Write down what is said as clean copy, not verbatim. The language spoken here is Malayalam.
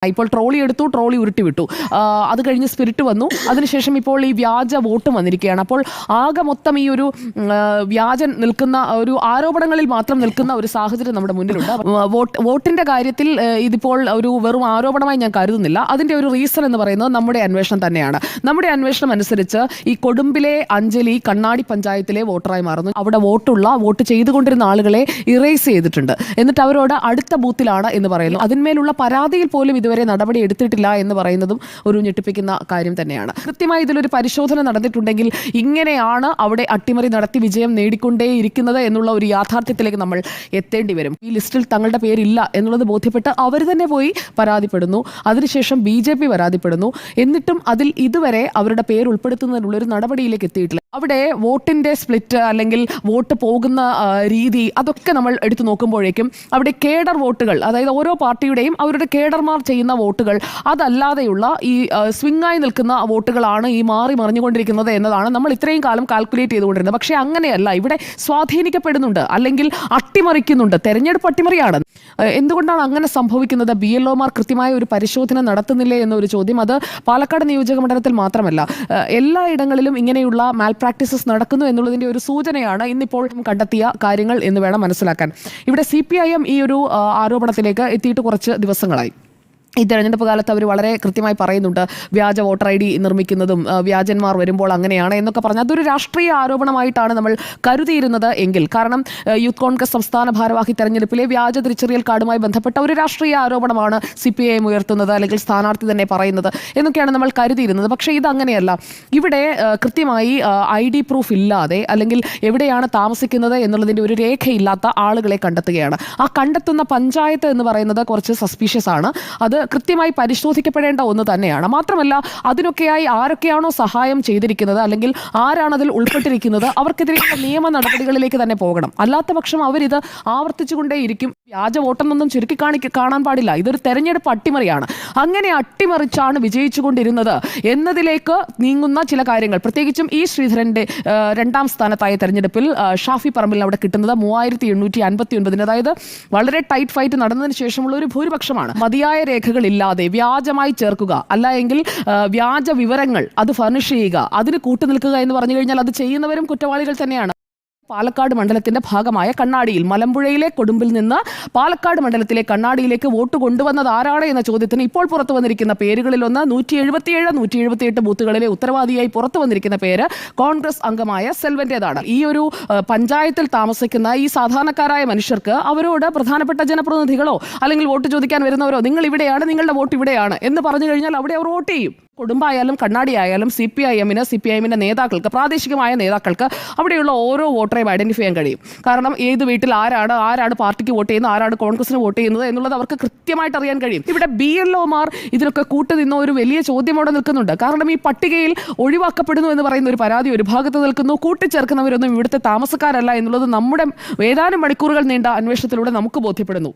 ഇപ്പോൾ ട്രോളി എടുത്തു, ട്രോളി ഉരുട്ടിവിട്ടു. അത് കഴിഞ്ഞ് സ്പിരിറ്റ് വന്നു. അതിനുശേഷം ഇപ്പോൾ ഈ വ്യാജ വോട്ടും വന്നിരിക്കുകയാണ്. അപ്പോൾ ആകെ മൊത്തം ഈ ഒരു വ്യാജൻ നിൽക്കുന്ന ഒരു ആരോപണങ്ങളിൽ മാത്രം നിൽക്കുന്ന ഒരു സാഹചര്യം നമ്മുടെ മുന്നിലുണ്ട്. വോട്ടിന്റെ കാര്യത്തിൽ ഇതിപ്പോൾ ഒരു വെറും ആരോപണമായി ഞാൻ കരുതുന്നില്ല. അതിന്റെ ഒരു റീസൺ എന്ന് പറയുന്നത് നമ്മുടെ അന്വേഷണം തന്നെയാണ്. നമ്മുടെ അന്വേഷണം അനുസരിച്ച് ഈ കൊടുമ്പിലെ അഞ്ജലി കണ്ണാടി പഞ്ചായത്തിലെ വോട്ടറായി മാറുന്നു. അവിടെ വോട്ട് ചെയ്തുകൊണ്ടിരുന്ന ആളുകളെ ഇറേസ് ചെയ്തിട്ടുണ്ട്. എന്നിട്ട് അവരോട് അടുത്ത ബൂത്തിലാണ് എന്ന് പറയുന്നു. അതിന്മേലുള്ള പരാതിയിൽ പോലും ഇതുവരെ നടപടി എടുത്തിട്ടില്ല എന്ന് പറയുന്നതും ഒരു ഞെട്ടിപ്പിക്കുന്ന കാര്യം തന്നെയാണ്. കൃത്യമായി ഇതിലൊരു പരിശോധന നടന്നിട്ടുണ്ടെങ്കിൽ ഇങ്ങനെയാണ് അവിടെ അട്ടിമറി നടത്തി വിജയം നേടിക്കൊണ്ടേയിരിക്കുന്നത് എന്നുള്ള ഒരു യാഥാർത്ഥ്യത്തിലേക്ക് നമ്മൾ എത്തേണ്ടി വരും. ഈ ലിസ്റ്റിൽ തങ്ങളുടെ പേരില്ല എന്നുള്ളത് ബോധ്യപ്പെട്ട് അവർ തന്നെ പോയി പരാതിപ്പെടുന്നു. അതിനുശേഷം BJP പരാതിപ്പെടുന്നു. എന്നിട്ടും അതിൽ ഇതുവരെ അവരുടെ പേര് ഉൾപ്പെടുത്തുന്നതിനുള്ള ഒരു നടപടിയിലേക്ക് എത്തിയിട്ടില്ല. അവിടെ വോട്ടിന്റെ സ്പ്ലിറ്റ് അല്ലെങ്കിൽ വോട്ട് പോകുന്ന രീതി അതൊക്കെ നമ്മൾ എടുത്തു നോക്കുമ്പോഴേക്കും അവിടെ കേഡർ വോട്ടുകൾ, അതായത് ഓരോ പാർട്ടിയുടെയും അവരുടെ കേഡർമാർ ചെയ്യുന്ന വോട്ടുകൾ അതല്ലാതെയുള്ള ഈ സ്വിംഗായി നിൽക്കുന്ന വോട്ടുകളാണ് ഈ മാറി മറിഞ്ഞുകൊണ്ടിരിക്കുന്നത് എന്നതാണ് നമ്മൾ ഇത്രയും കാലം കാൽക്കുലേറ്റ് ചെയ്തുകൊണ്ടിരുന്നത്. പക്ഷേ അങ്ങനെയല്ല, ഇവിടെ സ്വാധീനിക്കപ്പെടുന്നുണ്ട് അല്ലെങ്കിൽ അട്ടിമറിക്കുന്നുണ്ട്. തെരഞ്ഞെടുപ്പ് അട്ടിമറിയാണ്. എന്തുകൊണ്ടാണ് അങ്ങനെ സംഭവിക്കുന്നത്? BLOമാർ കൃത്യമായ ഒരു പരിശോധന നടത്തുന്നില്ലേ എന്നൊരു ചോദ്യം. അത് പാലക്കാട് നിയോജക മണ്ഡലത്തിൽ മാത്രമല്ല, എല്ലായിടങ്ങളിലും ഇങ്ങനെയുള്ള പ്രാക്ടീസസ് നടക്കുന്നു എന്നുള്ളതിന്റെ ഒരു സൂചനയാണ് ഇന്നിപ്പോൾ കണ്ടെത്തിയ കാര്യങ്ങൾ എന്ന് വേണം മനസ്സിലാക്കാൻ. ഇവിടെ CPIM ഈ ഒരു ആരോപണത്തിലേക്ക് എത്തിയിട്ട് കുറച്ച് ദിവസങ്ങളായി. ഈ തെരഞ്ഞെടുപ്പ് കാലത്ത് അവർ വളരെ കൃത്യമായി പറയുന്നുണ്ട്, വ്യാജ വോട്ടർ ID നിർമ്മിക്കുന്നതും വ്യാജന്മാർ വരുമ്പോൾ അങ്ങനെയാണ് എന്നൊക്കെ പറഞ്ഞ് അതൊരു രാഷ്ട്രീയ ആരോപണമായിട്ടാണ് നമ്മൾ കരുതിയിരുന്നത് എങ്കിൽ, കാരണം യൂത്ത് കോൺഗ്രസ് സംസ്ഥാന ഭാരവാഹി തെരഞ്ഞെടുപ്പിലെ വ്യാജ തിരിച്ചറിയൽ കാർഡുമായി ബന്ധപ്പെട്ട ഒരു രാഷ്ട്രീയ ആരോപണമാണ് CPIM ഉയർത്തുന്നത് അല്ലെങ്കിൽ സ്ഥാനാർത്ഥി തന്നെ പറയുന്നത് എന്നൊക്കെയാണ് നമ്മൾ കരുതിയിരുന്നത്. പക്ഷേ ഇതങ്ങനെയല്ല. ഇവിടെ കൃത്യമായി ID പ്രൂഫ് ഇല്ലാതെ അല്ലെങ്കിൽ എവിടെയാണ് താമസിക്കുന്നത് എന്നുള്ളതിൻ്റെ ഒരു രേഖയില്ലാത്ത ആളുകളെ കണ്ടെത്തുകയാണ്. ആ കണ്ടെത്തുന്ന പഞ്ചായത്ത് എന്ന് പറയുന്നത് കുറച്ച് സസ്പീഷ്യസ് ആണ്. അത് കൃത്യമായി പരിശോധിക്കപ്പെടേണ്ട ഒന്ന് തന്നെയാണ്. മാത്രമല്ല അതിനൊക്കെയായി ആരൊക്കെയാണോ സഹായം ചെയ്തിരിക്കുന്നത് അല്ലെങ്കിൽ ആരാണ് അതിൽ ഉൾപ്പെട്ടിരിക്കുന്നത് അവർക്കെതിരെയുള്ള നിയമ നടപടികളിലേക്ക് തന്നെ പോകണം. അല്ലാത്ത പക്ഷം അവരിത് ആവർത്തിച്ചുകൊണ്ടേയിരിക്കും. വ്യാജ വോട്ടെന്നൊന്നും ചുരുക്കി കാണാൻ പാടില്ല. ഇതൊരു തെരഞ്ഞെടുപ്പ് അട്ടിമറിയാണ്. അങ്ങനെ അട്ടിമറിച്ചാണ് വിജയിച്ചുകൊണ്ടിരുന്നത് എന്നതിലേക്ക് നീങ്ങുന്ന ചില കാര്യങ്ങൾ, പ്രത്യേകിച്ചും ഈ ശ്രീധരന്റെ രണ്ടാം സ്ഥാനത്തായ തെരഞ്ഞെടുപ്പിൽ ഷാഫി പറമ്പിൽ അവിടെ കിട്ടുന്നത് 3859, അതായത് വളരെ ടൈറ്റ് ഫൈറ്റ് നടന്നതിന് ശേഷമുള്ള ഒരു ഭൂരിപക്ഷമാണ്. മതിയായ രേഖകളില്ലാതെ വ്യാജമായി ചേർക്കുക, അല്ല എങ്കിൽ വ്യാജ വിവരങ്ങൾ അത് ഫർണിഷ് ചെയ്യുക, അതിന് കൂട്ടുനിൽക്കുക എന്ന് പറഞ്ഞു കഴിഞ്ഞാൽ അത് ചെയ്യുന്നവരും കുറ്റവാളികൾ തന്നെയാണ്. പാലക്കാട് മണ്ഡലത്തിന്റെ ഭാഗമായ കണ്ണാടിയിൽ, മലമ്പുഴയിലെ കൊടുമ്പിൽ നിന്ന് പാലക്കാട് മണ്ഡലത്തിലെ കണ്ണാടിയിലേക്ക് വോട്ട് കൊണ്ടുവന്നത് ആരാണ് എന്ന ചോദ്യത്തിന് ഇപ്പോൾ പുറത്തു വന്നിരിക്കുന്ന പേരുകളിലൊന്ന് 177, 178 ബൂത്തുകളിലെ ഉത്തരവാദിയായി പുറത്തു വന്നിരിക്കുന്ന പേര് കോൺഗ്രസ് അംഗമായ സെൽവന്റേതാണ്. ഈ ഒരു പഞ്ചായത്തിൽ താമസിക്കുന്ന ഈ സാധാരണക്കാരായ മനുഷ്യർക്ക് അവരോട് പ്രധാനപ്പെട്ട ജനപ്രതിനിധികളോ അല്ലെങ്കിൽ വോട്ട് ചോദിക്കാൻ വരുന്നവരോ നിങ്ങൾ ഇവിടെയാണ്, നിങ്ങളുടെ വോട്ട് ഇവിടെയാണ് എന്ന് പറഞ്ഞു കഴിഞ്ഞാൽ അവിടെ അവർ വോട്ട് ചെയ്യും. കുടുംബായാലും കണ്ണാടിയായാലും CPIMന്റെ നേതാക്കൾക്ക്, പ്രാദേശികമായ നേതാക്കൾക്ക് അവിടെയുള്ള ഓരോ വോട്ടറെയും ഐഡന്റിഫൈ ചെയ്യാൻ കഴിയും. കാരണം ഏത് വീട്ടിൽ ആരാണ് പാർട്ടിക്ക് വോട്ട് ചെയ്യുന്നത്, ആരാണ് കോൺഗ്രസിന് വോട്ട് ചെയ്യുന്നത് എന്നുള്ളത് അവർക്ക് കൃത്യമായിട്ട് അറിയാൻ കഴിയും. ഇവിടെ BLOമാർ ഇതിനൊക്കെ കൂട്ടുനിന്ന ഒരു വലിയ ചോദ്യമോടെ നിൽക്കുന്നുണ്ട്. കാരണം ഈ പട്ടികയിൽ ഒഴിവാക്കപ്പെടുന്നു എന്ന് പറയുന്ന ഒരു പരാതി ഒരു ഭാഗത്ത് നിൽക്കുന്നു. കൂട്ടിച്ചേർക്കുന്നവരൊന്നും ഇവിടുത്തെ താമസക്കാരല്ല എന്നുള്ളത് നമ്മുടെ ഏതാനും മണിക്കൂറുകൾ നീണ്ട അന്വേഷണത്തിലൂടെ നമുക്ക് ബോധ്യപ്പെടുന്നു.